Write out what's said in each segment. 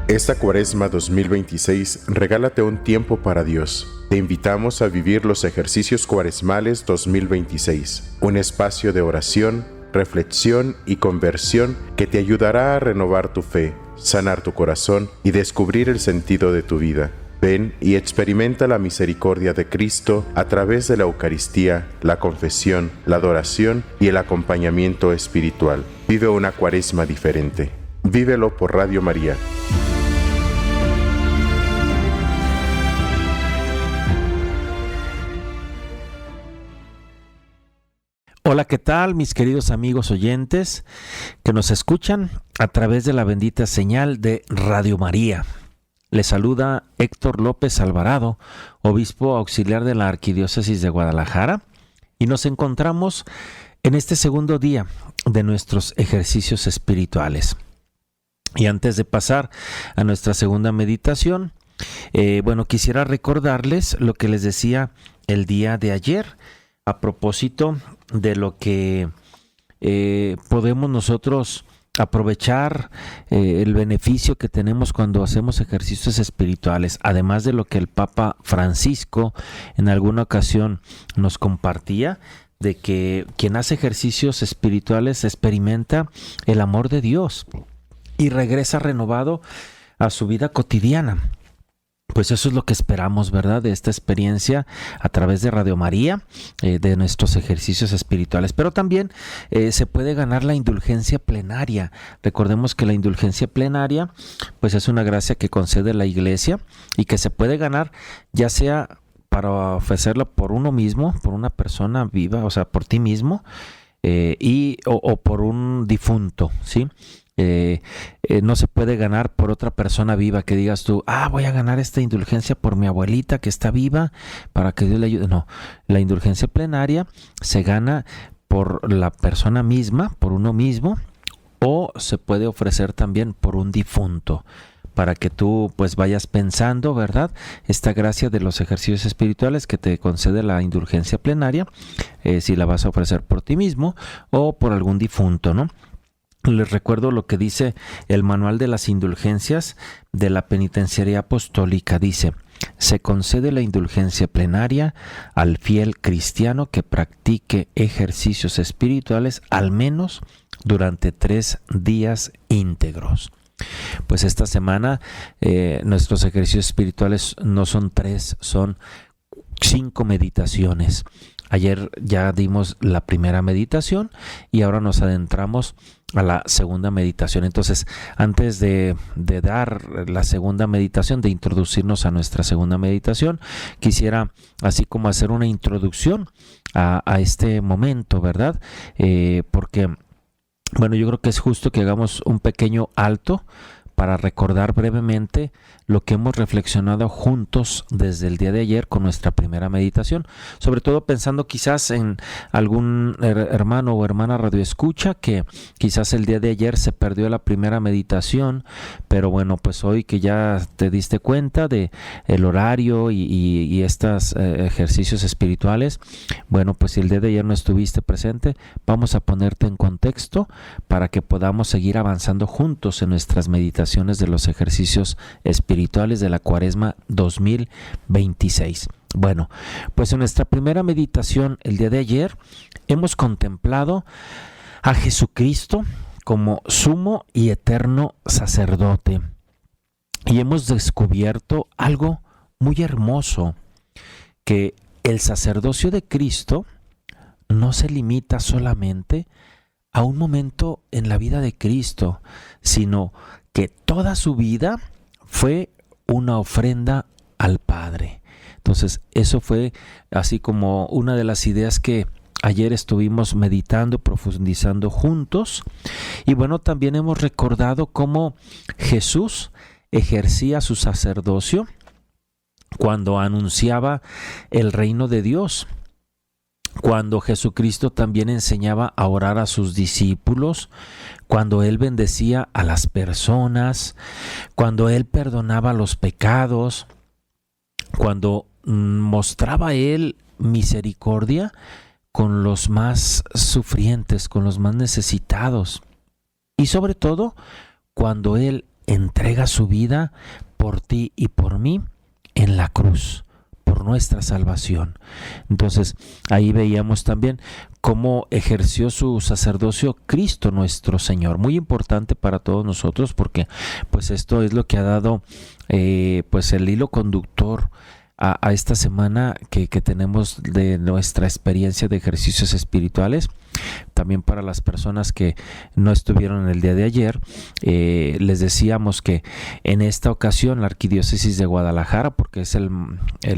Esta Cuaresma 2026, regálate un tiempo para Dios. Te invitamos a vivir los ejercicios cuaresmales 2026, un espacio de oración, reflexión y conversión que te ayudará a renovar tu fe, sanar tu corazón y descubrir el sentido de tu vida. Ven y experimenta la misericordia de Cristo a través de la Eucaristía, la confesión, la adoración y el acompañamiento espiritual. Vive una Cuaresma diferente. Vívelo por Radio María. Hola, ¿qué tal mis queridos amigos oyentes que nos escuchan a través de la bendita señal de Radio María? Les saluda Héctor López Alvarado, obispo auxiliar de la Arquidiócesis de Guadalajara, y nos encontramos en este segundo día de nuestros ejercicios espirituales. Y antes de pasar a nuestra segunda meditación, quisiera recordarles lo que les decía el día de ayer a propósito de lo que podemos nosotros aprovechar el beneficio que tenemos cuando hacemos ejercicios espirituales, además de lo que el Papa Francisco en alguna ocasión nos compartía, de que quien hace ejercicios espirituales experimenta el amor de Dios y regresa renovado a su vida cotidiana. Pues eso es lo que esperamos, ¿verdad?, de esta experiencia a través de Radio María, de nuestros ejercicios espirituales. Pero también se puede ganar la indulgencia plenaria. Recordemos que la indulgencia plenaria, pues es una gracia que concede la Iglesia y que se puede ganar ya sea para ofrecerla por uno mismo, por una persona viva, o sea, por ti mismo, o por un difunto, ¿sí? No se puede ganar por otra persona viva, que digas tú, voy a ganar esta indulgencia por mi abuelita que está viva para que Dios le ayude. No, la indulgencia plenaria se gana por la persona misma, por uno mismo, o se puede ofrecer también por un difunto, para que tú pues vayas pensando, ¿verdad?, esta gracia de los ejercicios espirituales que te concede la indulgencia plenaria, si la vas a ofrecer por ti mismo o por algún difunto, ¿no? Les recuerdo lo que dice el Manual de las Indulgencias de la Penitenciaría Apostólica. Dice: se concede la indulgencia plenaria al fiel cristiano que practique ejercicios espirituales al menos durante 3 días íntegros. Pues esta semana nuestros ejercicios espirituales no son 3, son 5 meditaciones. Ayer ya dimos la primera meditación y ahora nos adentramos a la segunda meditación. Entonces, antes de dar la segunda meditación, de introducirnos a nuestra segunda meditación, quisiera así como hacer una introducción a este momento, ¿verdad? Porque, yo creo que es justo que hagamos un pequeño alto para recordar brevemente lo que hemos reflexionado juntos desde el día de ayer con nuestra primera meditación, sobre todo pensando quizás en algún hermano o hermana radioescucha que quizás el día de ayer se perdió la primera meditación, pero pues hoy que ya te diste cuenta de el horario y estos ejercicios espirituales, pues si el día de ayer no estuviste presente, vamos a ponerte en contexto para que podamos seguir avanzando juntos en nuestras meditaciones de los ejercicios espirituales de la Cuaresma 2026. Pues en nuestra primera meditación el día de ayer hemos contemplado a Jesucristo como sumo y eterno sacerdote y hemos descubierto algo muy hermoso, que el sacerdocio de Cristo no se limita solamente a un momento en la vida de Cristo, sino que toda su vida fue una ofrenda al Padre. Entonces, eso fue así como una de las ideas que ayer estuvimos meditando, profundizando juntos. Y también hemos recordado cómo Jesús ejercía su sacerdocio cuando anunciaba el reino de Dios, cuando Jesucristo también enseñaba a orar a sus discípulos, cuando Él bendecía a las personas, cuando Él perdonaba los pecados, cuando mostraba Él misericordia con los más sufrientes, con los más necesitados, y sobre todo cuando Él entrega su vida por ti y por mí en la cruz, por nuestra salvación. Entonces, ahí veíamos también cómo ejerció su sacerdocio Cristo nuestro Señor. Muy importante para todos nosotros, porque pues esto es lo que ha dado pues el hilo conductor a esta semana que tenemos de nuestra experiencia de ejercicios espirituales. También para las personas que no estuvieron el día de ayer, les decíamos que en esta ocasión la Arquidiócesis de Guadalajara, porque es el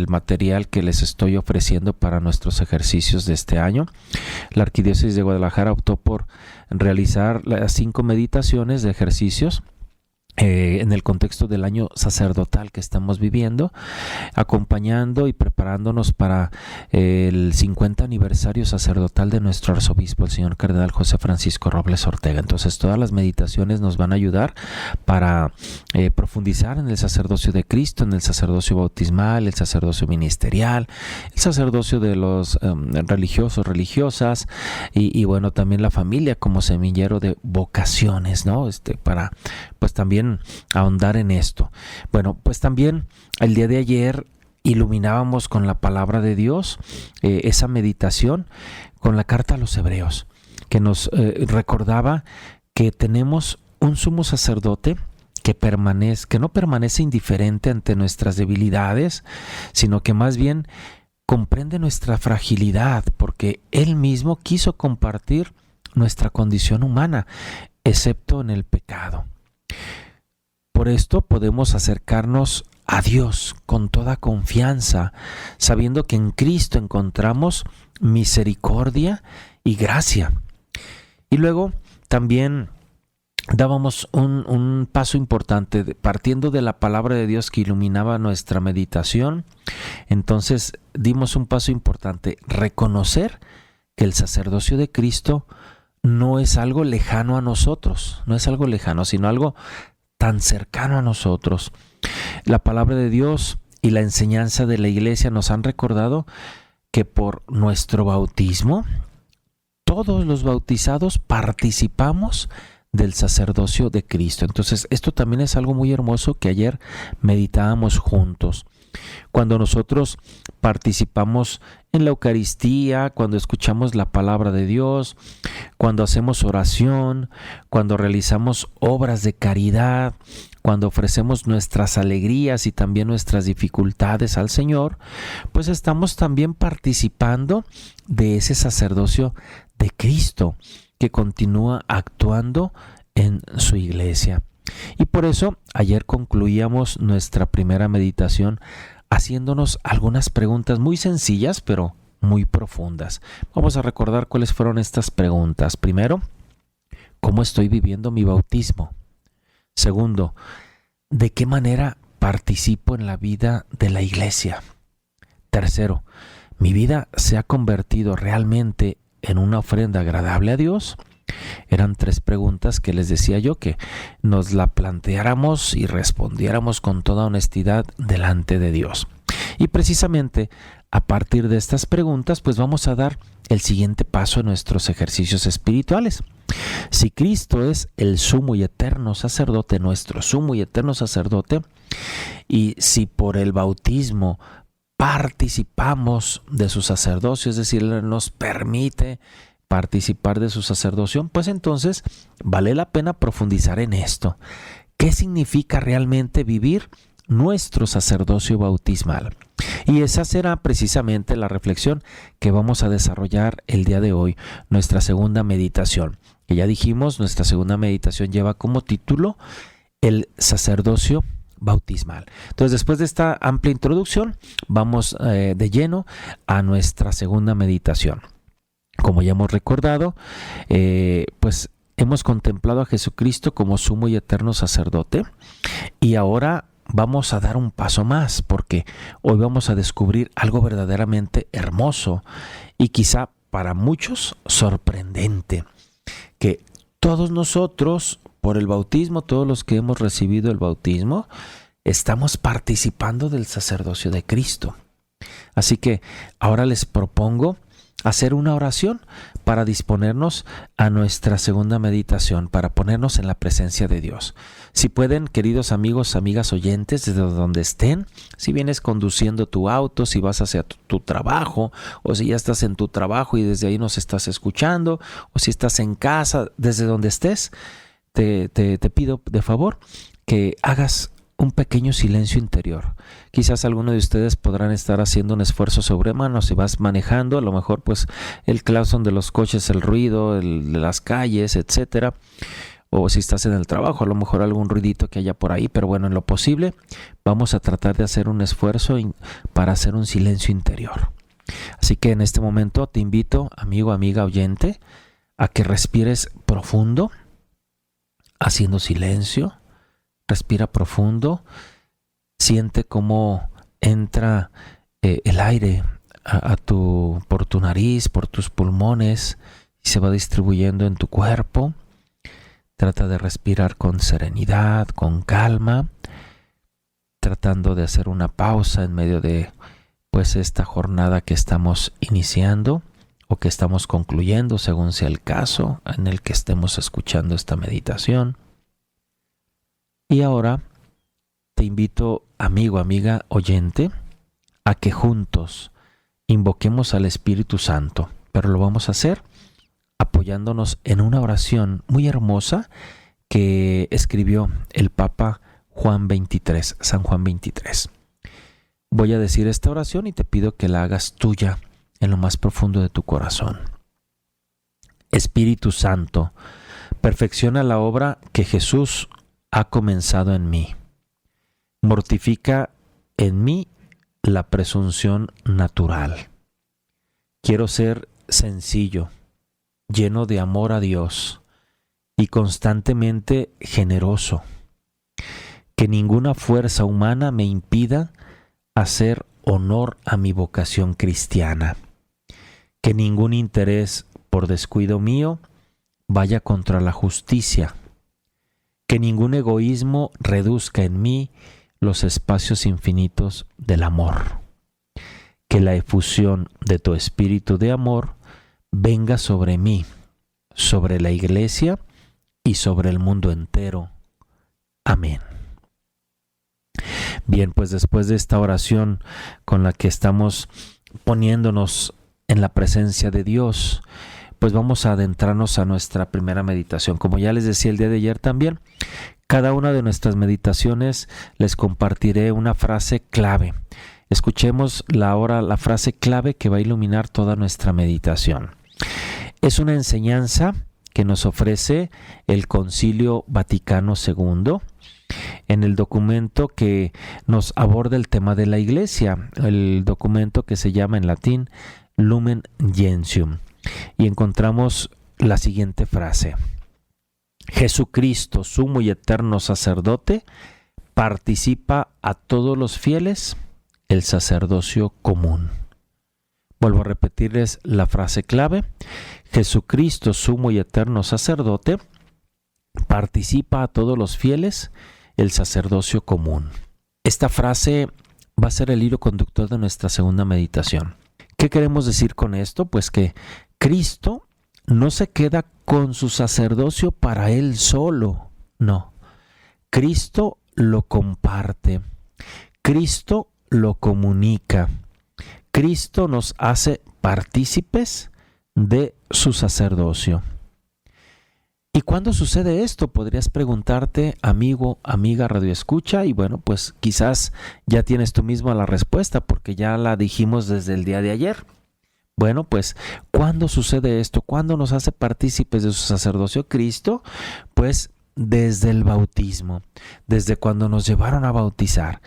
material que les estoy ofreciendo para nuestros ejercicios de este año, la Arquidiócesis de Guadalajara optó por realizar las 5 meditaciones de ejercicios en el contexto del año sacerdotal que estamos viviendo, acompañando y preparándonos para el 50 aniversario sacerdotal de nuestro arzobispo, el señor cardenal José Francisco Robles Ortega. Entonces, todas las meditaciones nos van a ayudar para profundizar en el sacerdocio de Cristo, en el sacerdocio bautismal, el sacerdocio ministerial, el sacerdocio de los religiosos, religiosas, y bueno, también la familia como semillero de vocaciones, ¿no? Para pues también ahondar en esto. Bueno, pues también el día de ayer iluminábamos con la palabra de Dios esa meditación con la carta a los Hebreos, que nos recordaba que tenemos un sumo sacerdote que no permanece indiferente ante nuestras debilidades, sino que más bien comprende nuestra fragilidad, porque Él mismo quiso compartir nuestra condición humana, excepto en el pecado. Por esto podemos acercarnos a Dios con toda confianza, sabiendo que en Cristo encontramos misericordia y gracia. Y luego también dábamos un paso importante, partiendo de la palabra de Dios que iluminaba nuestra meditación. Entonces dimos un paso importante, reconocer que el sacerdocio de Cristo no es algo lejano a nosotros, no es algo lejano, sino algo tan cercano a nosotros. La palabra de Dios y la enseñanza de la Iglesia nos han recordado que por nuestro bautismo, todos los bautizados participamos del sacerdocio de Cristo. Entonces, esto también es algo muy hermoso que ayer meditábamos juntos. Cuando nosotros participamos en la Eucaristía, cuando escuchamos la palabra de Dios, cuando hacemos oración, cuando realizamos obras de caridad, cuando ofrecemos nuestras alegrías y también nuestras dificultades al Señor, pues estamos también participando de ese sacerdocio de Cristo que continúa actuando en su iglesia. Y por eso ayer concluíamos nuestra primera meditación haciéndonos algunas preguntas muy sencillas pero muy profundas. Vamos a recordar cuáles fueron estas preguntas. Primero, ¿cómo estoy viviendo mi bautismo? Segundo, ¿de qué manera participo en la vida de la iglesia? Tercero, ¿mi vida se ha convertido realmente en una ofrenda agradable a Dios? Eran 3 preguntas que les decía yo que nos la planteáramos y respondiéramos con toda honestidad delante de Dios. Y precisamente a partir de estas preguntas, pues vamos a dar el siguiente paso en nuestros ejercicios espirituales. Si Cristo es el sumo y eterno sacerdote, nuestro sumo y eterno sacerdote, y si por el bautismo participamos de su sacerdocio, es decir, Él nos permite participar de su sacerdocio, pues entonces vale la pena profundizar en esto. ¿Qué significa realmente vivir nuestro sacerdocio bautismal? Y esa será precisamente la reflexión que vamos a desarrollar el día de hoy, nuestra segunda meditación. Que ya dijimos, nuestra segunda meditación lleva como título el sacerdocio bautismal. Entonces, después de esta amplia introducción, vamos de lleno a nuestra segunda meditación. Como ya hemos recordado, pues hemos contemplado a Jesucristo como sumo y eterno sacerdote, y ahora vamos a dar un paso más, porque hoy vamos a descubrir algo verdaderamente hermoso y quizá para muchos sorprendente, que todos nosotros, por el bautismo, todos los que hemos recibido el bautismo, estamos participando del sacerdocio de Cristo. Así que ahora les propongo hacer una oración para disponernos a nuestra segunda meditación, para ponernos en la presencia de Dios. Si pueden, queridos amigos, amigas oyentes, desde donde estén, si vienes conduciendo tu auto, si vas hacia tu trabajo, o si ya estás en tu trabajo y desde ahí nos estás escuchando, o si estás en casa, desde donde estés, te pido de favor que hagas un pequeño silencio interior. Quizás algunos de ustedes podrán estar haciendo un esfuerzo sobrehumano. Si vas manejando, a lo mejor pues el claxon de los coches, el ruido de las calles, etcétera. O si estás en el trabajo, a lo mejor algún ruidito que haya por ahí. Pero bueno, en lo posible vamos a tratar de hacer un esfuerzo para hacer un silencio interior. Así que en este momento te invito, amigo, amiga, oyente, a que respires profundo, haciendo silencio. Respira profundo, siente cómo entra el aire por tu nariz, por tus pulmones y se va distribuyendo en tu cuerpo. Trata de respirar con serenidad, con calma, tratando de hacer una pausa en medio de pues esta jornada que estamos iniciando o que estamos concluyendo, según sea el caso en el que estemos escuchando esta meditación. Y ahora te invito, amigo, amiga, oyente, a que juntos invoquemos al Espíritu Santo, pero lo vamos a hacer apoyándonos en una oración muy hermosa que escribió el Papa Juan XXIII, San Juan XXIII. Voy a decir esta oración y te pido que la hagas tuya en lo más profundo de tu corazón. Espíritu Santo, perfecciona la obra que Jesús ha comenzado en mí. Mortifica en mí la presunción natural. Quiero ser sencillo, lleno de amor a Dios y constantemente generoso. Que ninguna fuerza humana me impida hacer honor a mi vocación cristiana. Que ningún interés por descuido mío vaya contra la justicia. Que ningún egoísmo reduzca en mí los espacios infinitos del amor. Que la efusión de tu espíritu de amor venga sobre mí, sobre la Iglesia y sobre el mundo entero. Amén. Bien, pues después de esta oración con la que estamos poniéndonos en la presencia de Dios, pues vamos a adentrarnos a nuestra primera meditación. Como ya les decía el día de ayer también, cada una de nuestras meditaciones les compartiré una frase clave. Escuchemos ahora la frase clave que va a iluminar toda nuestra meditación. Es una enseñanza que nos ofrece el Concilio Vaticano II en el documento que nos aborda el tema de la Iglesia, el documento que se llama en latín Lumen Gentium. Y encontramos la siguiente frase: Jesucristo, sumo y eterno sacerdote, participa a todos los fieles el sacerdocio común. Vuelvo a repetirles la frase clave: Jesucristo, sumo y eterno sacerdote, participa a todos los fieles el sacerdocio común. Esta frase va a ser el hilo conductor de nuestra segunda meditación. ¿Qué queremos decir con esto? Pues que Cristo no se queda con su sacerdocio para él solo, no. Cristo lo comparte, Cristo lo comunica, Cristo nos hace partícipes de su sacerdocio. ¿Y cuándo sucede esto? Podrías preguntarte, amigo, amiga, radioescucha, y bueno, pues quizás ya tienes tú mismo la respuesta porque ya la dijimos desde el día de ayer. Bueno, pues, ¿cuándo sucede esto? ¿Cuándo nos hace partícipes de su sacerdocio Cristo? Pues desde el bautismo, desde cuando nos llevaron a bautizar.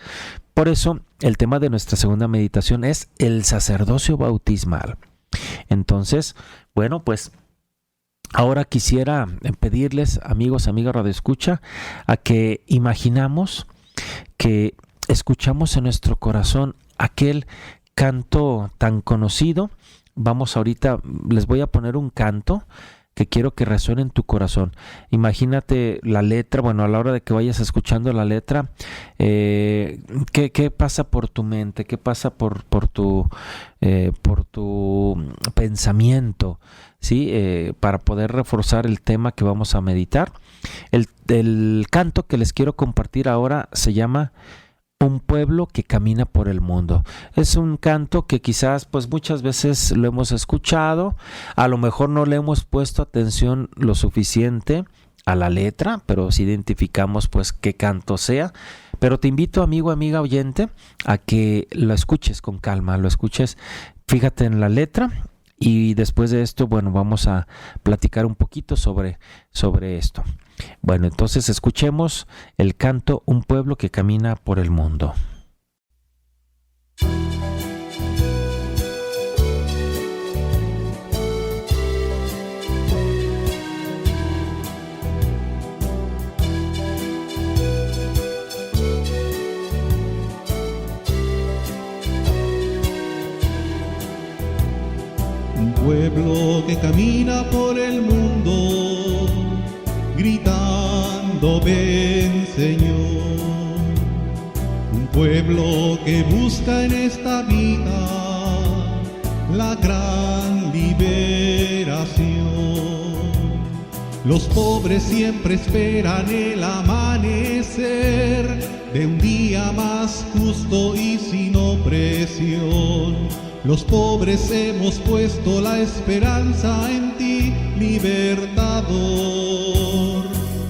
Por eso, el tema de nuestra segunda meditación es el sacerdocio bautismal. Entonces, bueno, pues ahora quisiera pedirles, amigos, amigas radioescucha, a que imaginamos que escuchamos en nuestro corazón aquel canto tan conocido. Vamos ahorita, les voy a poner un canto que quiero que resuene en tu corazón. Imagínate la letra, bueno, a la hora de que vayas escuchando la letra, ¿qué pasa por tu mente? ¿Qué pasa por tu pensamiento? ¿Sí? Para poder reforzar el tema que vamos a meditar. El canto que les quiero compartir ahora se llama Un pueblo que camina por el mundo. Es un canto que quizás pues muchas veces lo hemos escuchado, a lo mejor no le hemos puesto atención lo suficiente a la letra, pero sí identificamos pues qué canto sea. Pero te invito, amigo, amiga oyente, a que lo escuches con calma, lo escuches, fíjate en la letra. Y después de esto, bueno, vamos a platicar un poquito sobre esto. Bueno, entonces escuchemos el canto Un pueblo que camina por el mundo. Un pueblo que camina por el mundo, gritando ven Señor. Un pueblo que busca en esta vida la gran liberación. Los pobres siempre esperan el amanecer de un día más justo y sin opresión. Los pobres hemos puesto la esperanza en ti, libertador.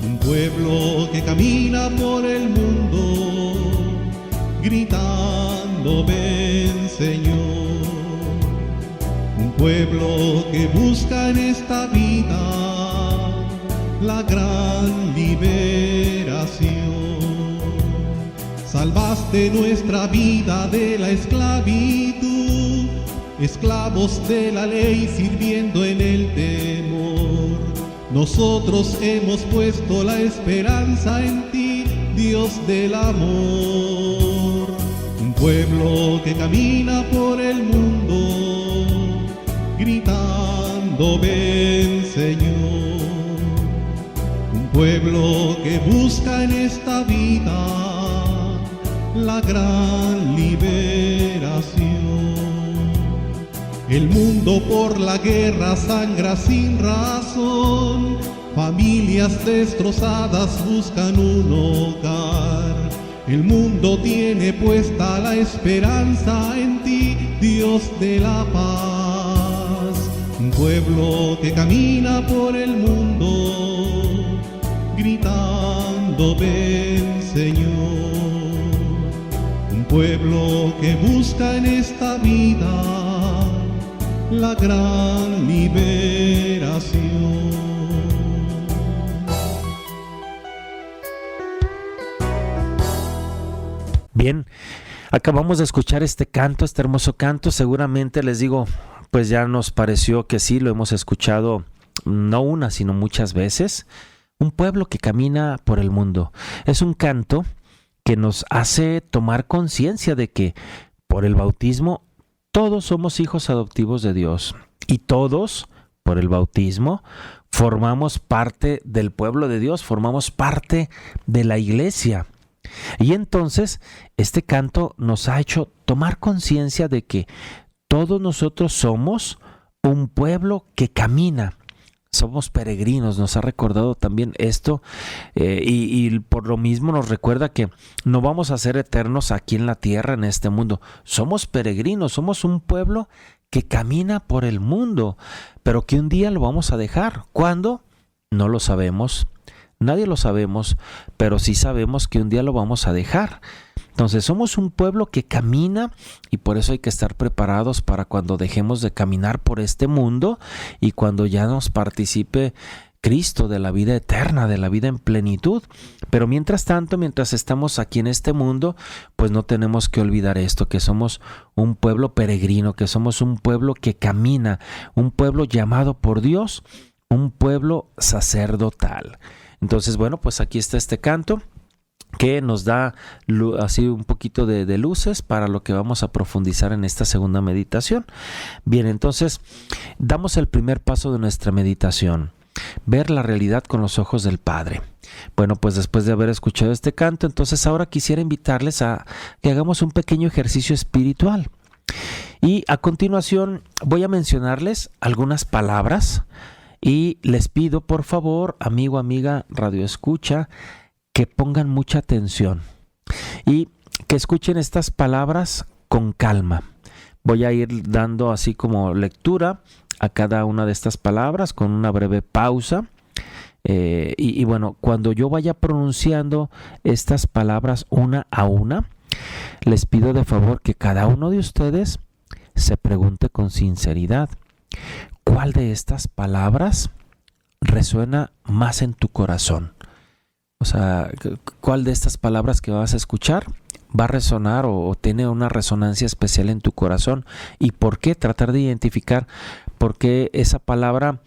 Un pueblo que camina por el mundo, gritando ven Señor. Un pueblo que busca en esta vida la gran liberación. Salvaste nuestra vida de la esclavitud, esclavos de la ley sirviendo en el temor. Nosotros hemos puesto la esperanza en ti, Dios del amor. Un pueblo que camina por el mundo, gritando ven Señor. Un pueblo que busca en esta vida la gran liberación. El mundo por la guerra sangra sin razón, familias destrozadas buscan un hogar. El mundo tiene puesta la esperanza en ti, Dios de la paz. Un pueblo que camina por el mundo, gritando ven Señor. Un pueblo que busca en esta vida la gran liberación. Bien, acabamos de escuchar este canto, este hermoso canto. Seguramente les digo, pues ya nos pareció que sí, lo hemos escuchado no una, sino muchas veces. Un pueblo que camina por el mundo. Es un canto que nos hace tomar conciencia de que por el bautismo todos somos hijos adoptivos de Dios y todos, por el bautismo, formamos parte del pueblo de Dios, formamos parte de la iglesia. Y entonces este canto nos ha hecho tomar conciencia de que todos nosotros somos un pueblo que camina. Somos peregrinos, nos ha recordado también esto y por lo mismo nos recuerda que no vamos a ser eternos aquí en la tierra, en este mundo. Somos peregrinos, somos un pueblo que camina por el mundo, pero que un día lo vamos a dejar. ¿Cuándo? No lo sabemos, nadie lo sabemos, pero sí sabemos que un día lo vamos a dejar. Entonces somos un pueblo que camina y por eso hay que estar preparados para cuando dejemos de caminar por este mundo y cuando ya nos participe Cristo de la vida eterna, de la vida en plenitud. Pero mientras tanto, mientras estamos aquí en este mundo, pues no tenemos que olvidar esto, que somos un pueblo peregrino, que somos un pueblo que camina, un pueblo llamado por Dios, un pueblo sacerdotal. Entonces, bueno, pues aquí está este canto que nos da así un poquito de luces para lo que vamos a profundizar en esta segunda meditación. Bien, entonces damos el primer paso de nuestra meditación. ver la realidad con los ojos del Padre. Bueno, pues después de haber escuchado este canto, entonces ahora quisiera invitarles a que hagamos un pequeño ejercicio espiritual. Y a continuación voy a mencionarles algunas palabras y les pido, por favor, amigo, amiga, radio escucha, que pongan mucha atención y que escuchen estas palabras con calma. Voy a ir dando así como lectura a cada una de estas palabras con una breve pausa. Y bueno, cuando yo vaya pronunciando estas palabras una a una, les pido de favor que cada uno de ustedes se pregunte con sinceridad, ¿cuál de estas palabras resuena más en tu corazón? O sea, ¿cuál de estas palabras que vas a escuchar va a resonar o tiene una resonancia especial en tu corazón? ¿Y por qué? Tratar de identificar por qué esa palabra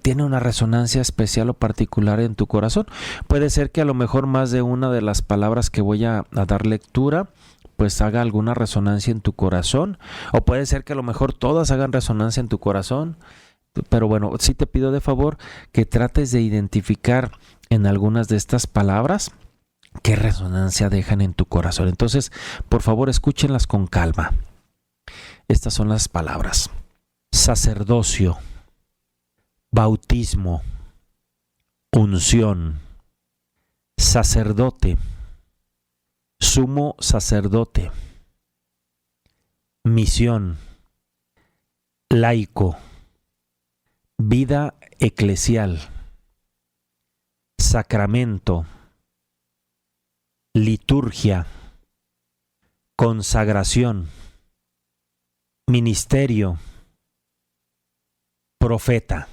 tiene una resonancia especial o particular en tu corazón. Puede ser que a lo mejor más de una de las palabras que voy a dar lectura pues haga alguna resonancia en tu corazón, o puede ser que a lo mejor todas hagan resonancia en tu corazón, pero bueno, sí te pido de favor que trates de identificar en algunas de estas palabras qué resonancia dejan en tu corazón. Entonces, por favor, escúchenlas con calma. Estas son las palabras: sacerdocio, bautismo, unción, sacerdote, sumo sacerdote, misión, laico, vida eclesial, sacramento, liturgia, consagración, ministerio, profeta.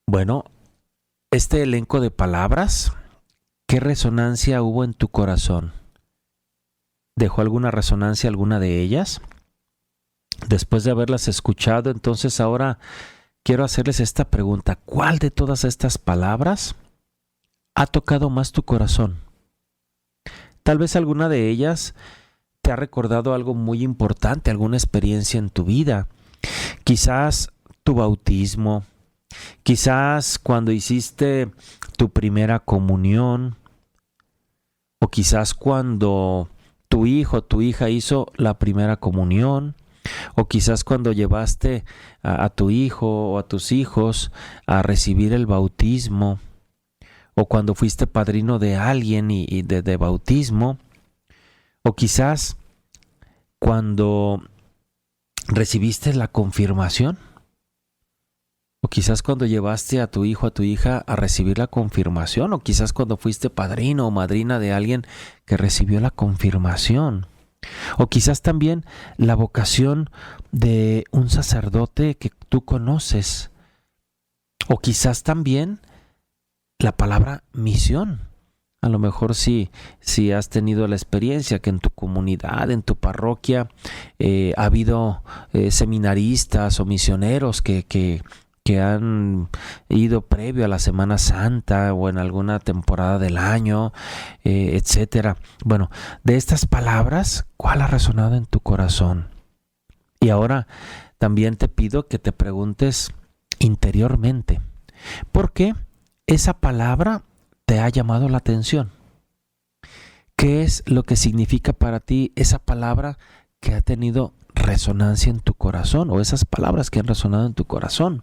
Bueno, este elenco de palabras, ¿qué resonancia hubo en tu corazón? ¿Dejó alguna resonancia alguna de ellas? Después de haberlas escuchado, entonces ahora quiero hacerles esta pregunta: ¿cuál de todas estas palabras ha tocado más tu corazón? Tal vez alguna de ellas te ha recordado algo muy importante, alguna experiencia en tu vida. Quizás tu bautismo, quizás cuando hiciste tu primera comunión, o quizás cuando tu hijo o tu hija hizo la primera comunión, o quizás cuando llevaste a tu hijo o a tus hijos a recibir el bautismo, o cuando fuiste padrino de alguien y de bautismo, o quizás cuando recibiste la confirmación, o quizás cuando llevaste a tu hijo o a tu hija a recibir la confirmación, o quizás cuando fuiste padrino o madrina de alguien que recibió la confirmación, o quizás también la vocación de un sacerdote que tú conoces, o quizás también la palabra misión. A lo mejor si has tenido la experiencia que en tu comunidad, en tu parroquia, ha habido seminaristas o misioneros que han ido previo a la Semana Santa o en alguna temporada del año, etcétera. Bueno, de estas palabras, ¿cuál ha resonado en tu corazón? Y ahora también te pido que te preguntes interiormente, ¿por qué esa palabra te ha llamado la atención? ¿Qué es lo que significa para ti esa palabra que ha tenido resonancia en tu corazón, o esas palabras que han resonado en tu corazón?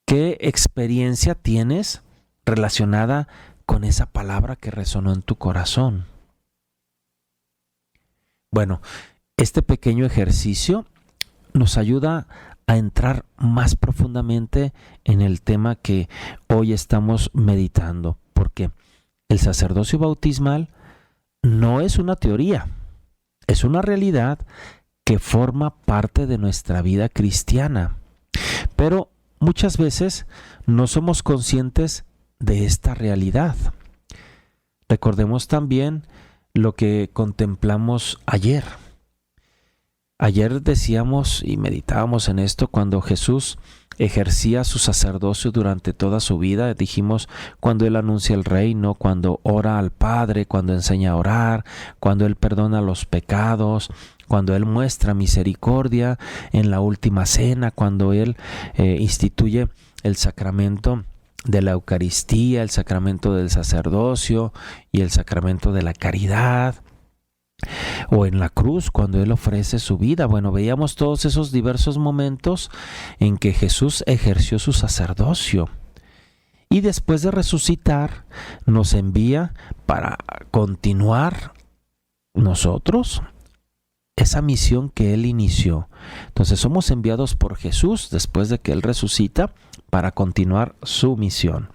¿Qué experiencia tienes relacionada con esa palabra que resonó en tu corazón? Bueno, este pequeño ejercicio nos ayuda a entrar más profundamente en el tema que hoy estamos meditando, porque el sacerdocio bautismal no es una teoría, es una realidad que forma parte de nuestra vida cristiana. Pero muchas veces no somos conscientes de esta realidad. Recordemos también lo que contemplamos ayer. Ayer decíamos y meditábamos en esto cuando Jesús ejercía su sacerdocio durante toda su vida. Dijimos cuando Él anuncia el reino, cuando ora al Padre, cuando enseña a orar, cuando Él perdona los pecados, cuando Él muestra misericordia en la última cena, cuando Él instituye el sacramento de la Eucaristía, el sacramento del sacerdocio y el sacramento de la caridad, o en la cruz cuando Él ofrece su vida. Bueno, veíamos todos esos diversos momentos en que Jesús ejerció su sacerdocio. Y después de resucitar, nos envía para continuar nosotros esa misión que Él inició. Entonces somos enviados por Jesús después de que Él resucita para continuar su misión.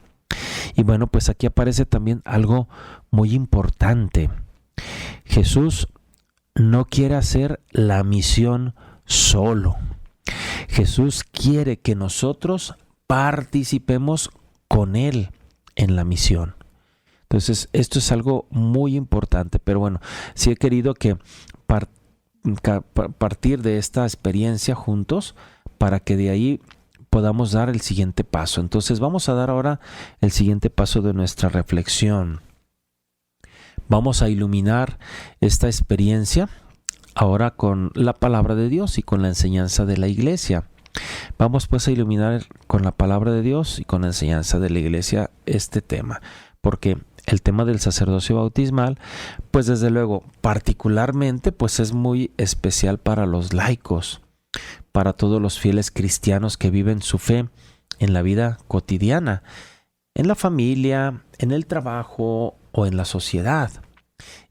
Y bueno, pues aquí aparece también algo muy importante. Jesús no quiere hacer la misión solo. Jesús quiere que nosotros participemos con Él en la misión. Entonces, esto es algo muy importante. Pero bueno, sí he querido que partir de esta experiencia juntos para que de ahí podamos dar el siguiente paso. Entonces, vamos a dar ahora el siguiente paso de nuestra reflexión. Vamos a iluminar esta experiencia ahora con la palabra de Dios y con la enseñanza de la Iglesia. Vamos pues a iluminar con la palabra de Dios y con la enseñanza de la Iglesia este tema, porque el tema del sacerdocio bautismal, pues desde luego, particularmente, pues es muy especial para los laicos, para todos los fieles cristianos que viven su fe en la vida cotidiana, en la familia, en el trabajo o en la sociedad.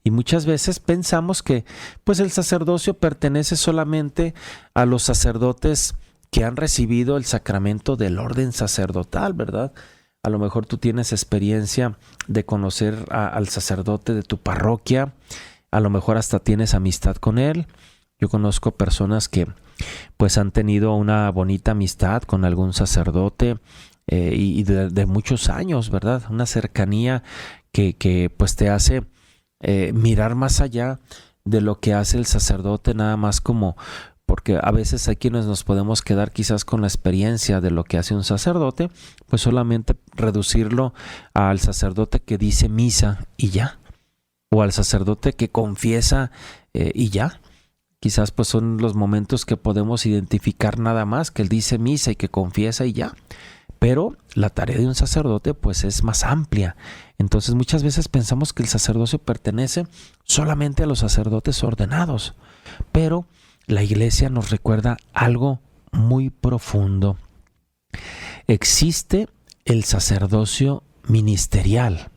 Y muchas veces pensamos que pues el sacerdocio pertenece solamente a los sacerdotes que han recibido el sacramento del orden sacerdotal, ¿verdad? A lo mejor tú tienes experiencia de conocer al sacerdote de tu parroquia, a lo mejor hasta tienes amistad con él. Yo conozco personas que pues han tenido una bonita amistad con algún sacerdote y de muchos años, ¿verdad? Una cercanía que pues te hace mirar más allá de lo que hace el sacerdote, nada más como, porque a veces hay quienes nos podemos quedar quizás con la experiencia de lo que hace un sacerdote, pues solamente reducirlo al sacerdote que dice misa y ya, o al sacerdote que confiesa y ya. Quizás pues son los momentos que podemos identificar nada más, que él dice misa y que confiesa y ya. Pero la tarea de un sacerdote pues es más amplia. Entonces muchas veces pensamos que el sacerdocio pertenece solamente a los sacerdotes ordenados. Pero la Iglesia nos recuerda algo muy profundo. Existe el sacerdocio ministerial,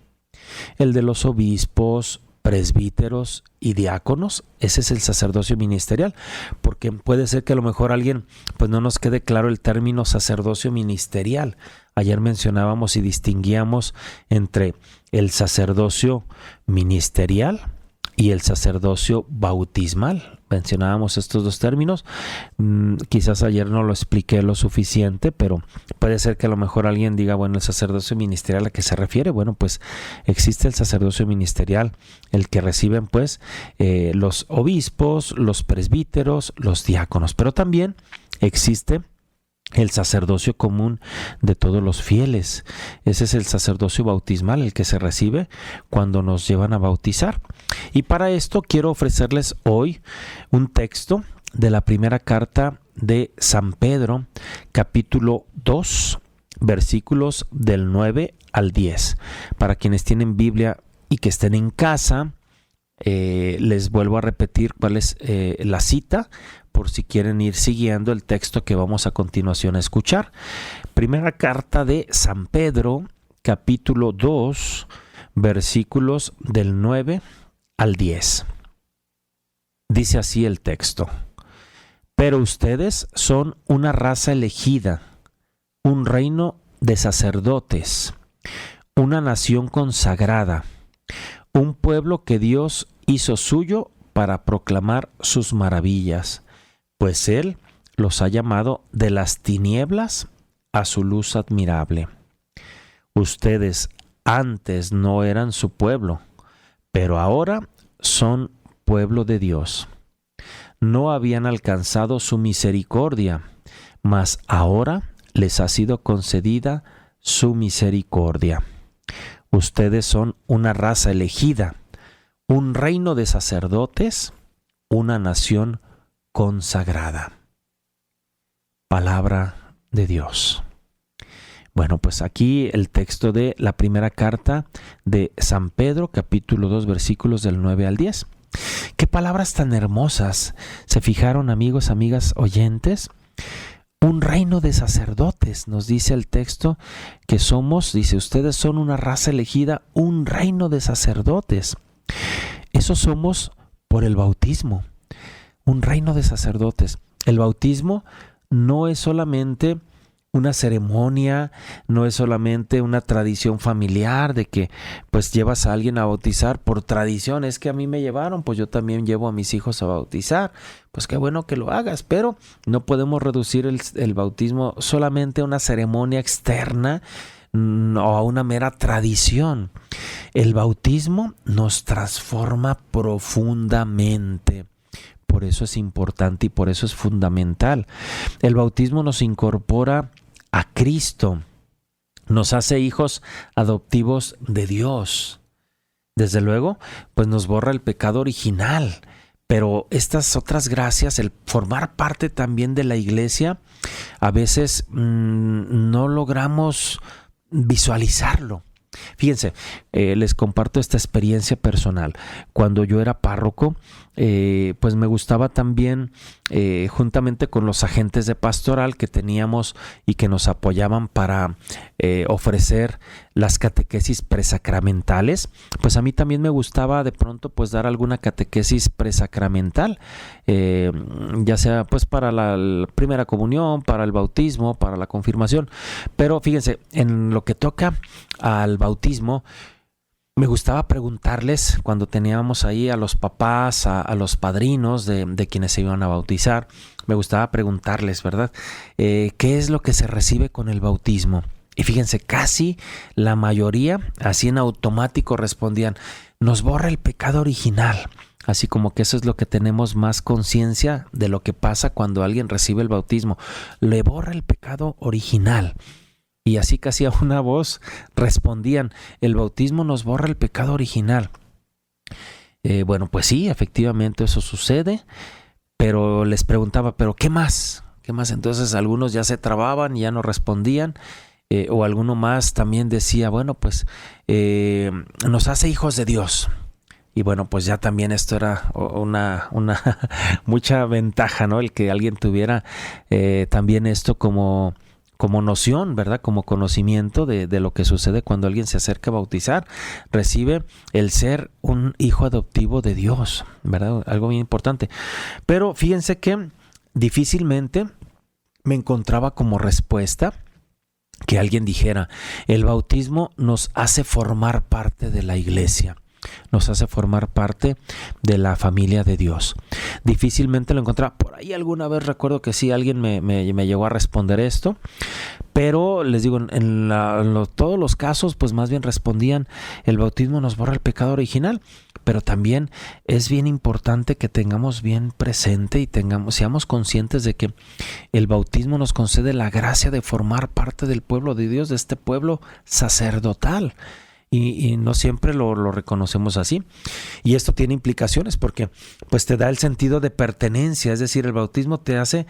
el de los obispos, presbíteros y diáconos. Ese es el sacerdocio ministerial, porque puede ser que a lo mejor a alguien pues no nos quede claro el término sacerdocio ministerial. Ayer mencionábamos y distinguíamos entre el sacerdocio ministerial y el sacerdocio bautismal. Mencionábamos estos dos términos. Quizás ayer no lo expliqué lo suficiente, pero puede ser que a lo mejor alguien diga, bueno, el sacerdocio ministerial ¿a qué se refiere? Bueno, pues existe el sacerdocio ministerial, el que reciben pues los obispos, los presbíteros, los diáconos, pero también existe el sacerdocio común de todos los fieles. Ese es el sacerdocio bautismal, el que se recibe cuando nos llevan a bautizar. Y para esto quiero ofrecerles hoy un texto de la primera carta de San Pedro, capítulo 2, versículos del 9 al 10. Para quienes tienen Biblia y que estén en casa, les vuelvo a repetir cuál es la cita, por si quieren ir siguiendo el texto que vamos a continuación a escuchar. Primera carta de San Pedro, capítulo 2, versículos del 9 al 10. Dice así el texto: Pero ustedes son una raza elegida, un reino de sacerdotes, una nación consagrada, un pueblo que Dios hizo suyo para proclamar sus maravillas, pues Él los ha llamado de las tinieblas a su luz admirable. Ustedes antes no eran su pueblo, pero ahora son pueblo de Dios. no habían alcanzado su misericordia, mas ahora les ha sido concedida su misericordia. Ustedes son una raza elegida, un reino de sacerdotes, una nación consagrada. Palabra de Dios. Bueno, pues aquí el texto de la primera carta de San Pedro, capítulo 2, versículos del 9 al 10. Qué palabras tan hermosas. ¿Se fijaron, amigos, amigas oyentes? Un reino de sacerdotes, nos dice el texto que somos, dice, ustedes son una raza elegida, un reino de sacerdotes. Eso somos por el bautismo, un reino de sacerdotes. El bautismo no es solamente una ceremonia, no es solamente una tradición familiar de que pues llevas a alguien a bautizar por tradición. Es que a mí me llevaron, pues yo también llevo a mis hijos a bautizar. Pues qué bueno que lo hagas, pero no podemos reducir el bautismo solamente a una ceremonia externa o a una mera tradición. El bautismo nos transforma profundamente. Por eso es importante y por eso es fundamental. El bautismo nos incorpora a Cristo, nos hace hijos adoptivos de Dios. Desde luego, pues nos borra el pecado original. Pero estas otras gracias, el formar parte también de la iglesia, a veces no logramos visualizarlo. Fíjense, les comparto esta experiencia personal. Cuando yo era párroco, pues me gustaba también, juntamente con los agentes de pastoral que teníamos y que nos apoyaban para ofrecer las catequesis presacramentales, pues a mí también me gustaba de pronto pues dar alguna catequesis presacramental, ya sea pues para la primera comunión, para el bautismo, para la confirmación. Pero fíjense, en lo que toca al bautismo, me gustaba preguntarles cuando teníamos ahí a los papás, a los padrinos de quienes se iban a bautizar, me gustaba preguntarles, ¿verdad? ¿Qué es lo que se recibe con el bautismo? Y fíjense, casi la mayoría, así en automático respondían, nos borra el pecado original. Así como que eso es lo que tenemos más conciencia de lo que pasa cuando alguien recibe el bautismo. Le borra el pecado original. Y así casi a una voz respondían, el bautismo nos borra el pecado original. Bueno, pues sí, efectivamente eso sucede, pero les preguntaba, ¿pero qué más? ¿Qué más? Entonces algunos ya se trababan y ya no respondían, o alguno más también decía, bueno, pues nos hace hijos de Dios. Y bueno, pues ya también esto era una mucha ventaja, ¿no? El que alguien tuviera también esto como noción, ¿verdad? Como conocimiento de lo que sucede cuando alguien se acerca a bautizar, recibe el ser un hijo adoptivo de Dios, ¿verdad? Algo bien importante. Pero fíjense que difícilmente me encontraba como respuesta que alguien dijera, el bautismo nos hace formar parte de la iglesia. Nos hace formar parte de la familia de Dios. Difícilmente lo encontraba. Por ahí alguna vez recuerdo que sí, alguien me llegó a responder esto, pero les digo, en todos los casos, pues más bien respondían, el bautismo nos borra el pecado original, pero también es bien importante que tengamos bien presente y seamos conscientes de que el bautismo nos concede la gracia de formar parte del pueblo de Dios, de este pueblo sacerdotal. Y no siempre lo reconocemos así. Y esto tiene implicaciones porque pues te da el sentido de pertenencia, es decir, el bautismo te hace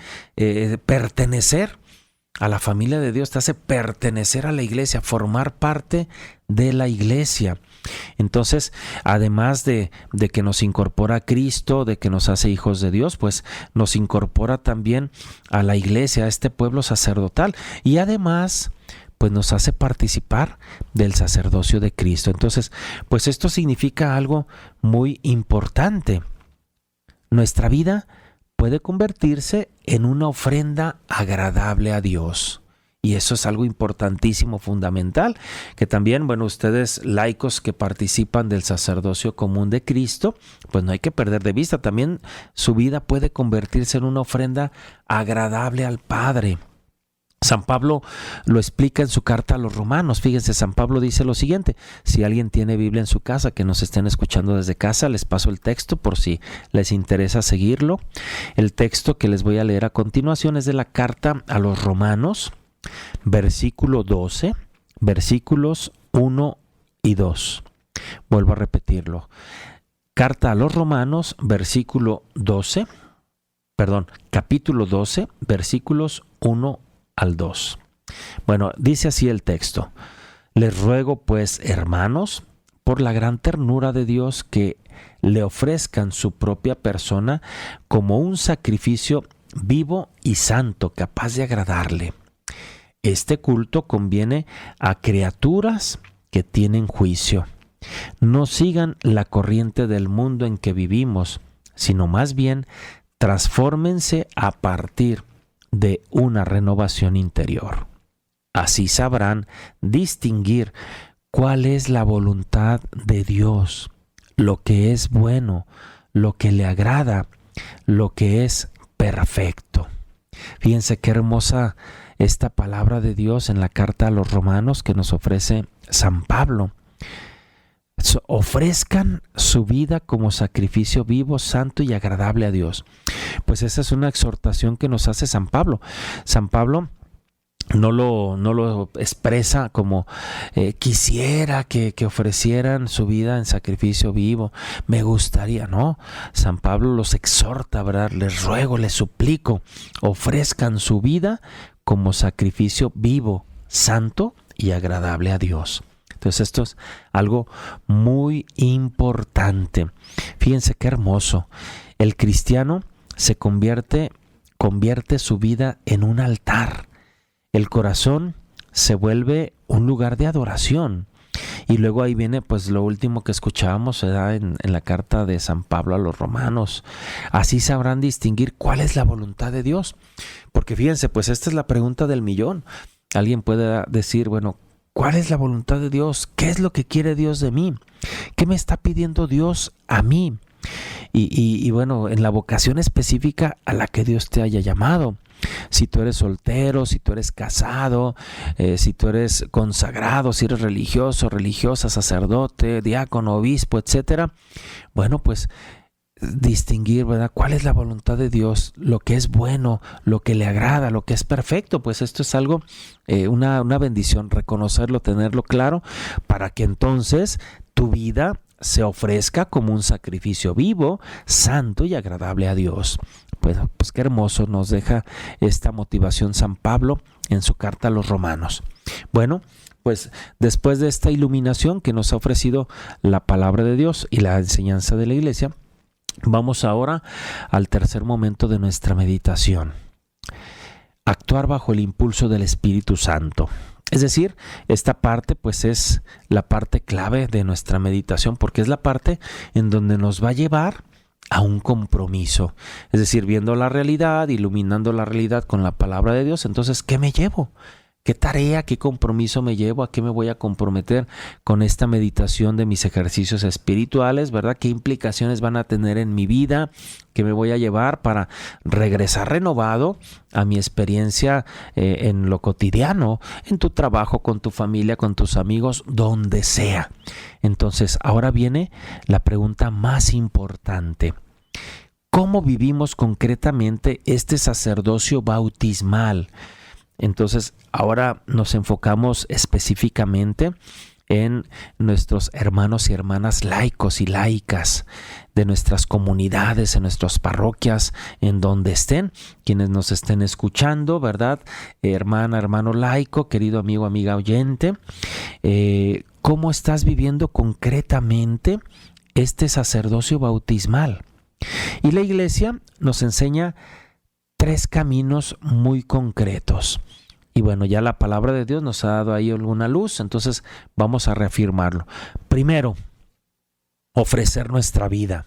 pertenecer a la familia de Dios, te hace pertenecer a la iglesia, formar parte de la iglesia. Entonces, además de que nos incorpora a Cristo, de que nos hace hijos de Dios, pues nos incorpora también a la iglesia, a este pueblo sacerdotal. Y además, pues nos hace participar del sacerdocio de Cristo. Entonces, pues esto significa algo muy importante. Nuestra vida puede convertirse en una ofrenda agradable a Dios. Y eso es algo importantísimo, fundamental, que también, bueno, ustedes laicos que participan del sacerdocio común de Cristo, pues no hay que perder de vista. También su vida puede convertirse en una ofrenda agradable al Padre. San Pablo lo explica en su carta a los romanos. Fíjense, San Pablo dice lo siguiente. Si alguien tiene Biblia en su casa, que nos estén escuchando desde casa, les paso el texto por si les interesa seguirlo. El texto que les voy a leer a continuación es de la carta a los romanos, versículo 12, versículos 1 y 2. Vuelvo a repetirlo. Carta a los romanos, capítulo 12, versículos 1 al 2. Bueno, dice así el texto. Les ruego pues, hermanos, por la gran ternura de Dios, que le ofrezcan su propia persona como un sacrificio vivo y santo, capaz de agradarle. Este culto conviene a criaturas que tienen juicio. No sigan la corriente del mundo en que vivimos, sino más bien transfórmense a partir de una renovación interior. Así sabrán distinguir cuál es la voluntad de Dios, lo que es bueno, lo que le agrada, lo que es perfecto. Fíjense qué hermosa esta palabra de Dios en la carta a los romanos que nos ofrece San Pablo. Ofrezcan su vida como sacrificio vivo, santo y agradable a Dios. Pues esa es una exhortación que nos hace San Pablo. San Pablo no lo expresa como quisiera que ofrecieran su vida en sacrificio vivo, me gustaría, no. San Pablo los exhorta, ¿verdad? Les ruego, les suplico, ofrezcan su vida como sacrificio vivo, santo y agradable a Dios. Entonces esto es algo muy importante. Fíjense qué hermoso. El cristiano se convierte su vida en un altar. El corazón se vuelve un lugar de adoración. Y luego ahí viene pues lo último que escuchábamos, ¿verdad? En la carta de San Pablo a los romanos. Así sabrán distinguir cuál es la voluntad de Dios. Porque fíjense, pues esta es la pregunta del millón. Alguien puede decir, bueno, ¿cuál es la voluntad de Dios? ¿Qué es lo que quiere Dios de mí? ¿Qué me está pidiendo Dios a mí? Y bueno, en la vocación específica a la que Dios te haya llamado. Si tú eres soltero, si tú eres casado, si tú eres consagrado, si eres religioso, religiosa, sacerdote, diácono, obispo, etcétera. Bueno, pues distinguir, ¿verdad? ¿Cuál es la voluntad de Dios? Lo que es bueno, lo que le agrada, lo que es perfecto. Pues esto es algo, una bendición, reconocerlo, tenerlo claro, para que entonces tu vida se ofrezca como un sacrificio vivo, santo y agradable a Dios. Pues qué hermoso nos deja esta motivación San Pablo en su carta a los romanos. Bueno, pues después de esta iluminación que nos ha ofrecido la palabra de Dios y la enseñanza de la Iglesia, vamos ahora al tercer momento de nuestra meditación. Actuar bajo el impulso del Espíritu Santo. Es decir, esta parte pues es la parte clave de nuestra meditación, porque es la parte en donde nos va a llevar a un compromiso. Es decir, viendo la realidad, iluminando la realidad con la palabra de Dios, entonces, ¿qué me llevo? ¿Qué tarea, qué compromiso me llevo? ¿A qué me voy a comprometer con esta meditación de mis ejercicios espirituales? ¿Verdad? ¿Qué implicaciones van a tener en mi vida? ¿Qué me voy a llevar para regresar renovado a mi experiencia en lo cotidiano, en tu trabajo, con tu familia, con tus amigos, donde sea? Entonces, ahora viene la pregunta más importante. ¿Cómo vivimos concretamente este sacerdocio bautismal? Entonces, ahora nos enfocamos específicamente en nuestros hermanos y hermanas laicos y laicas de nuestras comunidades, en nuestras parroquias, en donde estén, quienes nos estén escuchando, ¿verdad? Hermana, hermano laico, querido amigo, amiga oyente, ¿cómo estás viviendo concretamente este sacerdocio bautismal? Y la Iglesia nos enseña 3 caminos muy concretos. Y bueno, ya la palabra de Dios nos ha dado ahí alguna luz, entonces vamos a reafirmarlo. Primero, ofrecer nuestra vida.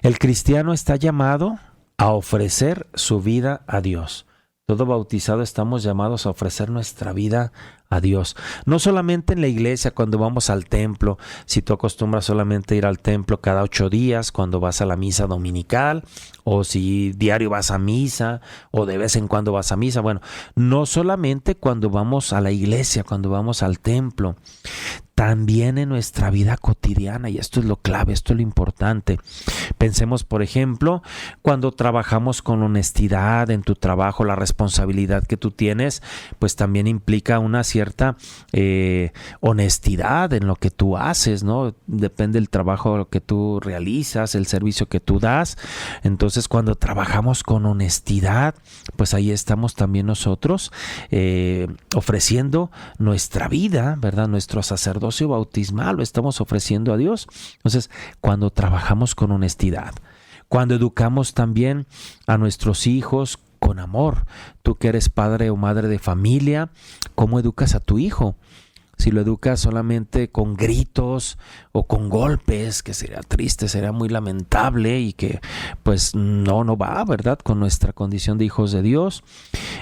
El cristiano está llamado a ofrecer su vida a Dios. Todo bautizado estamos llamados a ofrecer nuestra vida a Dios. No solamente en la iglesia cuando vamos al templo, si tú acostumbras solamente ir al templo cada 8 días, cuando vas a la misa dominical, o si diario vas a misa, o de vez en cuando vas a misa. Bueno, no solamente cuando vamos a la iglesia, cuando vamos al templo, también en nuestra vida cotidiana, y esto es lo clave, esto es lo importante. Pensemos, por ejemplo, cuando trabajamos con honestidad en tu trabajo, la responsabilidad que tú tienes, pues también implica una cierta honestidad en lo que tú haces, ¿no? Depende del trabajo que tú realizas, el servicio que tú das. Entonces, cuando trabajamos con honestidad, pues ahí estamos también nosotros ofreciendo nuestra vida, ¿verdad? Nuestro sacerdocio bautismal lo estamos ofreciendo a Dios. Entonces, cuando trabajamos con honestidad, cuando educamos también a nuestros hijos con amor, tú que eres padre o madre de familia, ¿cómo educas a tu hijo? Si lo educas solamente con gritos o con golpes, que sería triste, sería muy lamentable y que pues no va, ¿verdad? Con nuestra condición de hijos de Dios.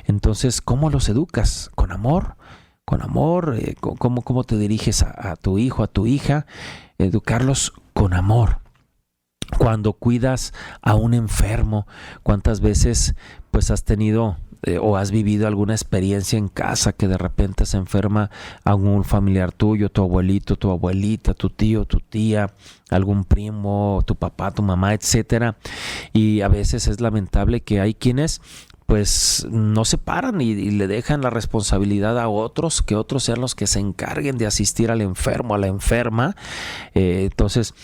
Entonces, ¿cómo los educas? ¿Con amor? Con amor, ¿cómo te diriges a tu hijo, a tu hija? Educarlos con amor. Cuando cuidas a un enfermo, ¿cuántas veces pues has tenido o has vivido alguna experiencia en casa que de repente se enferma algún familiar tuyo, tu abuelito, tu abuelita, tu tío, tu tía, algún primo, tu papá, tu mamá, etcétera? Y a veces es lamentable que hay quienes pues no se paran y le dejan la responsabilidad a otros, que otros sean los que se encarguen de asistir al enfermo, a la enferma. Entonces,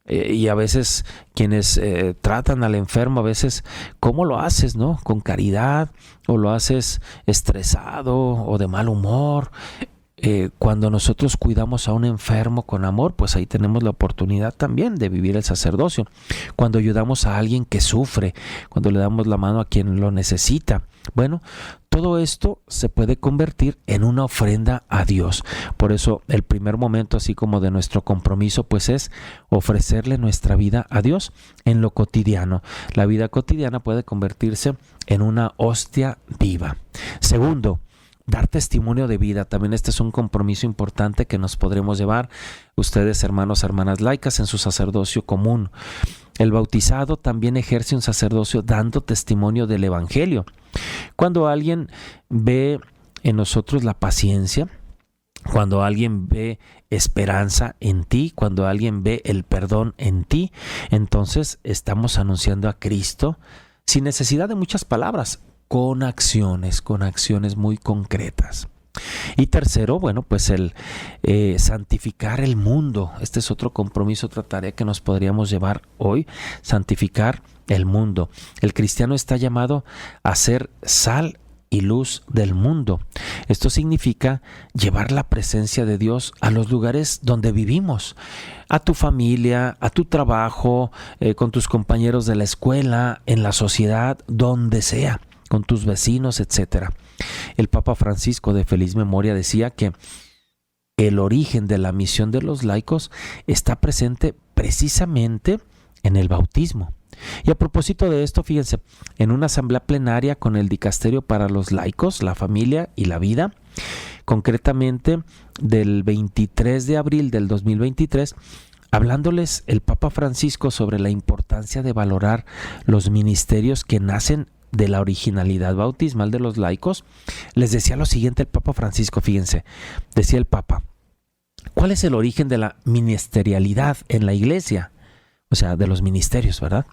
y a veces quienes tratan al enfermo, a veces, ¿cómo lo haces, no? ¿Con caridad? ¿O lo haces estresado o de mal humor? Cuando nosotros cuidamos a un enfermo con amor, pues ahí tenemos la oportunidad también de vivir el sacerdocio. Cuando ayudamos a alguien que sufre, cuando le damos la mano a quien lo necesita, bueno, todo esto se puede convertir en una ofrenda a Dios. Por eso el primer momento, así como de nuestro compromiso, pues es ofrecerle nuestra vida a Dios en lo cotidiano. La vida cotidiana puede convertirse en una hostia viva. Segundo, dar testimonio de vida. También este es un compromiso importante que nos podremos llevar ustedes, hermanos, hermanas laicas, en su sacerdocio común. El bautizado también ejerce un sacerdocio dando testimonio del Evangelio. Cuando alguien ve en nosotros la paciencia, cuando alguien ve esperanza en ti, cuando alguien ve el perdón en ti, entonces estamos anunciando a Cristo sin necesidad de muchas palabras, con acciones muy concretas. Y tercero, bueno, pues el santificar el mundo. Este es otro compromiso, otra tarea que nos podríamos llevar hoy, santificar el mundo. El cristiano está llamado a ser sal y luz del mundo. Esto significa llevar la presencia de Dios a los lugares donde vivimos, a tu familia, a tu trabajo, con tus compañeros de la escuela, en la sociedad, donde sea, con tus vecinos, etcétera. El Papa Francisco, de feliz memoria, decía que el origen de la misión de los laicos está presente precisamente en el bautismo. Y a propósito de esto, fíjense, en una asamblea plenaria con el Dicasterio para los Laicos, la Familia y la Vida, concretamente del 23 de abril del 2023, hablándoles el Papa Francisco sobre la importancia de valorar los ministerios que nacen de la originalidad bautismal de los laicos, les decía lo siguiente el Papa Francisco, fíjense, decía el Papa: ¿cuál es el origen de la ministerialidad en la Iglesia? O sea, de los ministerios, ¿verdad?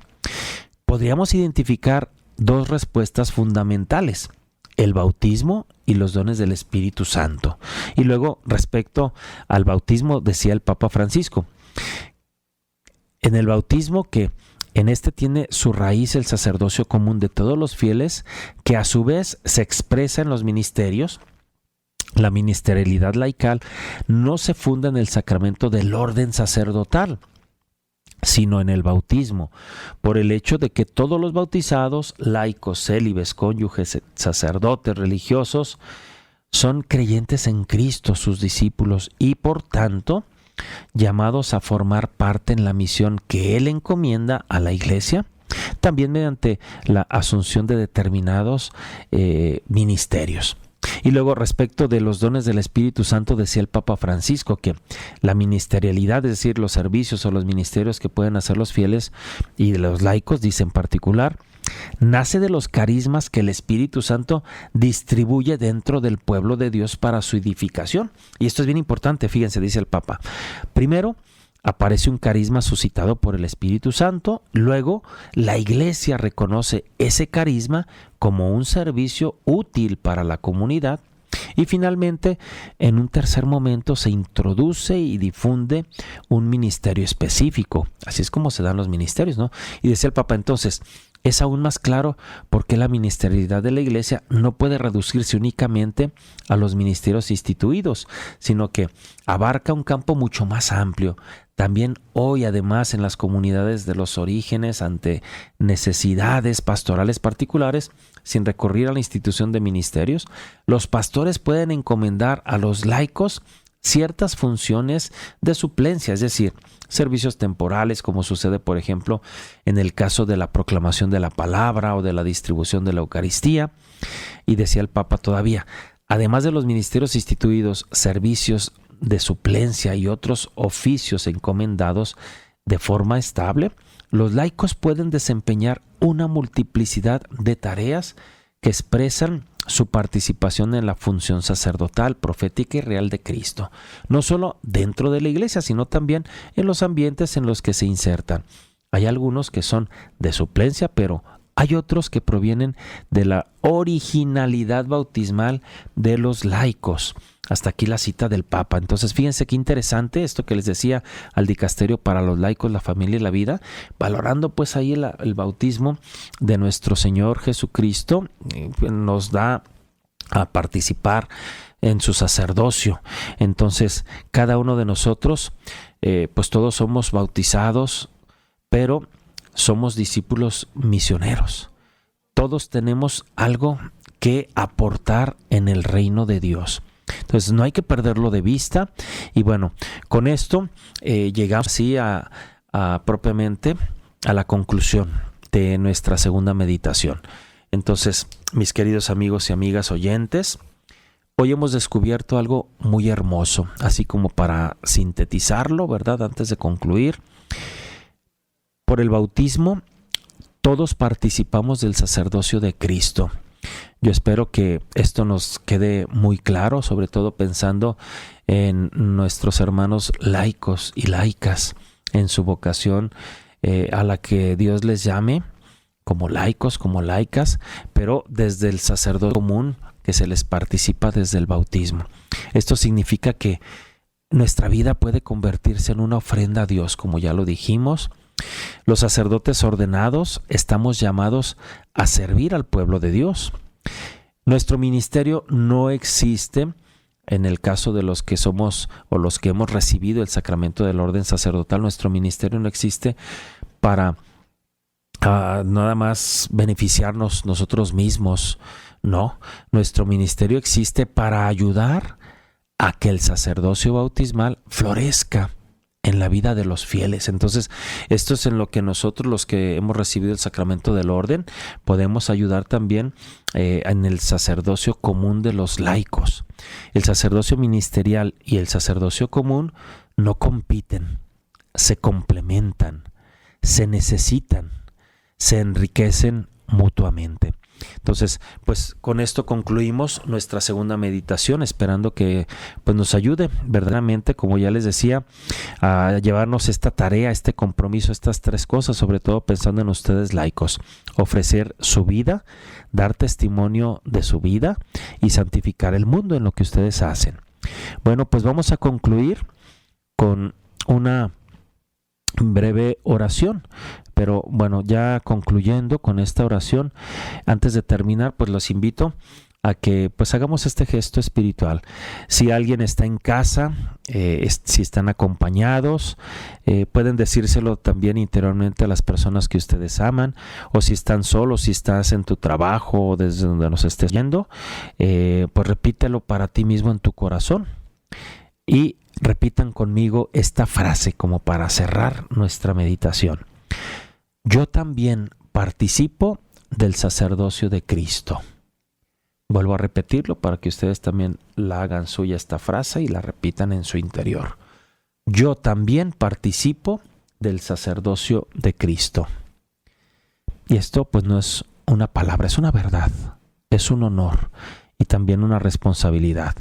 Podríamos identificar dos respuestas fundamentales: el bautismo y los dones del Espíritu Santo. Y luego, respecto al bautismo, decía el Papa Francisco, en el bautismo que en este tiene su raíz el sacerdocio común de todos los fieles, que a su vez se expresa en los ministerios. La ministerialidad laical no se funda en el sacramento del orden sacerdotal, sino en el bautismo, por el hecho de que todos los bautizados, laicos, célibes, cónyuges, sacerdotes, religiosos, son creyentes en Cristo, sus discípulos, y por tanto llamados a formar parte en la misión que Él encomienda a la Iglesia. también mediante la asunción de determinados ministerios. Y luego, respecto de los dones del Espíritu Santo, decía el Papa Francisco que la ministerialidad, es decir, los servicios o los ministerios que pueden hacer los fieles y de los laicos, dice en particular, nace de los carismas que el Espíritu Santo distribuye dentro del pueblo de Dios para su edificación. Y esto es bien importante, fíjense, dice el Papa. Primero, aparece un carisma suscitado por el Espíritu Santo. Luego, la Iglesia reconoce ese carisma como un servicio útil para la comunidad. Y finalmente, en un tercer momento, se introduce y difunde un ministerio específico. Así es como se dan los ministerios, ¿no? Y decía el Papa entonces, es aún más claro por qué la ministerialidad de la Iglesia no puede reducirse únicamente a los ministerios instituidos, sino que abarca un campo mucho más amplio. También hoy, además, en las comunidades de los orígenes, ante necesidades pastorales particulares, sin recurrir a la institución de ministerios, los pastores pueden encomendar a los laicos ciertas funciones de suplencia, es decir, servicios temporales, como sucede, por ejemplo, en el caso de la proclamación de la palabra o de la distribución de la Eucaristía. Y decía el Papa todavía, además de los ministerios instituidos, servicios de suplencia y otros oficios encomendados de forma estable, los laicos pueden desempeñar una multiplicidad de tareas que expresan su participación en la función sacerdotal, profética y real de Cristo, no solo dentro de la Iglesia, sino también en los ambientes en los que se insertan. Hay algunos que son de suplencia, pero hay otros que provienen de la originalidad bautismal de los laicos. Hasta aquí la cita del Papa. Entonces, fíjense qué interesante esto que les decía al dicasterio para los laicos, la familia y la vida, valorando pues ahí el bautismo de nuestro Señor Jesucristo, nos da a participar en su sacerdocio. Entonces, cada uno de nosotros, pues todos somos bautizados, pero somos discípulos misioneros. Todos tenemos algo que aportar en el reino de Dios. Entonces no hay que perderlo de vista. Y bueno, con esto llegamos así propiamente a la conclusión de nuestra segunda meditación. Entonces, mis queridos amigos y amigas oyentes, hoy hemos descubierto algo muy hermoso, así como para sintetizarlo, ¿verdad? Antes de concluir, por el bautismo todos participamos del sacerdocio de Cristo. Yo espero que esto nos quede muy claro, sobre todo pensando en nuestros hermanos laicos y laicas, en su vocación a la que Dios les llame, como laicos, como laicas, pero desde el sacerdocio común que se les participa desde el bautismo. Esto significa que nuestra vida puede convertirse en una ofrenda a Dios, como ya lo dijimos. Los sacerdotes ordenados estamos llamados a servir al pueblo de Dios. Nuestro ministerio no existe, en el caso de los que somos o los que hemos recibido el sacramento del orden sacerdotal, nuestro ministerio no existe para nada más beneficiarnos nosotros mismos. No, nuestro ministerio existe para ayudar a que el sacerdocio bautismal florezca en la vida de los fieles. Entonces, esto es en lo que nosotros, los que hemos recibido el sacramento del orden, podemos ayudar también en el sacerdocio común de los laicos. El sacerdocio ministerial y el sacerdocio común no compiten, se complementan, se necesitan, se enriquecen mutuamente. Entonces, pues con esto concluimos nuestra segunda meditación, esperando que pues nos ayude verdaderamente, como ya les decía, a llevarnos esta tarea, este compromiso, estas tres cosas, sobre todo pensando en ustedes laicos: ofrecer su vida, dar testimonio de su vida y santificar el mundo en lo que ustedes hacen. Bueno, pues vamos a concluir con una breve oración. Pero bueno, ya concluyendo con esta oración, antes de terminar, pues los invito a que pues hagamos este gesto espiritual. Si alguien está en casa, si están acompañados, pueden decírselo también interiormente a las personas que ustedes aman, o si están solos, si estás en tu trabajo o desde donde nos estés viendo, pues repítelo para ti mismo en tu corazón. Y repitan conmigo esta frase como para cerrar nuestra meditación. Yo también participo del sacerdocio de Cristo. Vuelvo a repetirlo para que ustedes también la hagan suya esta frase y la repitan en su interior. Yo también participo del sacerdocio de Cristo. Y esto pues no es una palabra, es una verdad, es un honor y también una responsabilidad.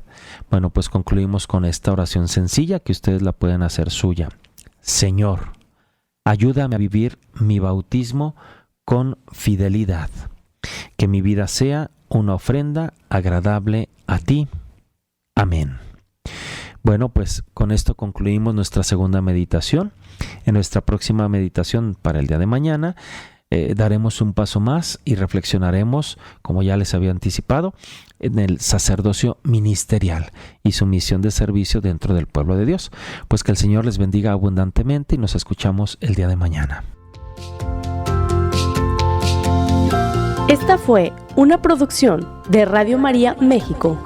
Bueno, pues concluimos con esta oración sencilla que ustedes la pueden hacer suya. Señor, ayúdame a vivir mi bautismo con fidelidad. Que mi vida sea una ofrenda agradable a ti. Amén. Bueno, pues con esto concluimos nuestra segunda meditación. En nuestra próxima meditación para el día de mañana daremos un paso más y reflexionaremos, como ya les había anticipado, en el sacerdocio ministerial y su misión de servicio dentro del pueblo de Dios. Pues que el Señor les bendiga abundantemente y nos escuchamos el día de mañana. Esta fue una producción de Radio María México.